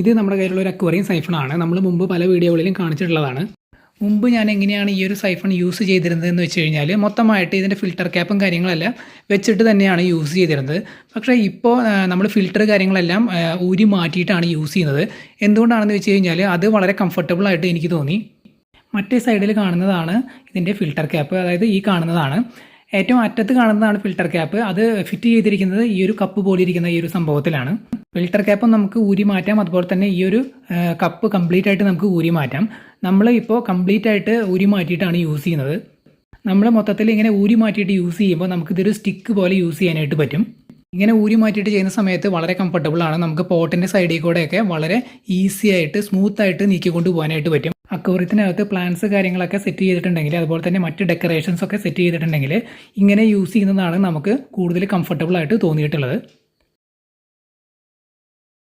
ഇത് നമ്മുടെ കയ്യിലുള്ള ഒരു അക്വേറിയം സൈഫണാണ്. നമ്മൾ മുമ്പ് പല വീഡിയോകളിലും കാണിച്ചിട്ടുള്ളതാണ്. മുമ്പ് ഞാൻ എങ്ങനെയാണ് ഈ ഒരു സൈഫൺ യൂസ് ചെയ്തിരുന്നത് എന്ന് വെച്ച് കഴിഞ്ഞാൽ മൊത്തമായിട്ട് ഇതിൻ്റെ ഫിൽറ്റർ ക്യാപ്പും കാര്യങ്ങളെല്ലാം വെച്ചിട്ട് തന്നെയാണ് യൂസ് ചെയ്തിരുന്നത്. പക്ഷേ ഇപ്പോൾ നമ്മൾ ഫിൽറ്റർ കാര്യങ്ങളെല്ലാം ഊരി മാറ്റിയിട്ടാണ് യൂസ് ചെയ്യുന്നത്. എന്തുകൊണ്ടാണെന്ന് വെച്ച് കഴിഞ്ഞാൽ അത് വളരെ കംഫർട്ടബിൾ ആയിട്ട് എനിക്ക് തോന്നി. മറ്റേ സൈഡിൽ കാണുന്നതാണ് ഇതിൻ്റെ ഫിൽറ്റർ ക്യാപ്പ്, അതായത് ഈ കാണുന്നതാണ്. ഏറ്റവും അറ്റത്ത് കാണുന്നതാണ് ഫിൽറ്റർ ക്യാപ്പ്. അത് ഫിറ്റ് ചെയ്തിരിക്കുന്നത് ഈ ഒരു കപ്പ് പോലെ ഇരിക്കുന്ന ഈ ഒരു സംഭവത്തിലാണ്. ഫിൽറ്റർ ക്യാപ്പ് നമുക്ക് ഊരി മാറ്റാം, അതുപോലെ തന്നെ ഈ ഒരു കപ്പ് കംപ്ലീറ്റ് ആയിട്ട് നമുക്ക് ഊരി മാറ്റാം. നമ്മൾ ഇപ്പോൾ കംപ്ലീറ്റ് ആയിട്ട് ഊരി മാറ്റിയിട്ടാണ് യൂസ് ചെയ്യുന്നത്. നമ്മൾ മൊത്തത്തിൽ ഇങ്ങനെ ഊരി മാറ്റിയിട്ട് യൂസ് ചെയ്യുമ്പോൾ നമുക്കിതൊരു സ്റ്റിക്ക് പോലെ യൂസ് ചെയ്യാനായിട്ട് പറ്റും. ഇങ്ങനെ ഊരി മാറ്റിയിട്ട് ചെയ്യുന്ന സമയത്ത് വളരെ കംഫർട്ടബിൾ ആണ്. നമുക്ക് പോട്ടിൻ്റെ സൈഡിൽ കൂടെയൊക്കെ വളരെ ഈസി ആയിട്ട് സ്മൂത്ത് ആയിട്ട് നീക്കിക്കൊണ്ട് പോകാനായിട്ട് പറ്റും. അക്വേറിയത്തിനകത്ത് പ്ലാന്റ്സ് കാര്യങ്ങളൊക്കെ സെറ്റ് ചെയ്തിട്ടുണ്ടെങ്കിൽ, അതുപോലെ തന്നെ മറ്റ് ഡെക്കറേഷൻസ് ഒക്കെ സെറ്റ് ചെയ്തിട്ടുണ്ടെങ്കിൽ ഇങ്ങനെ യൂസ് ചെയ്യുന്നതാണ് നമുക്ക് കൂടുതൽ കംഫർട്ടബിൾ ആയിട്ട് തോന്നിയിട്ടുള്ളത്.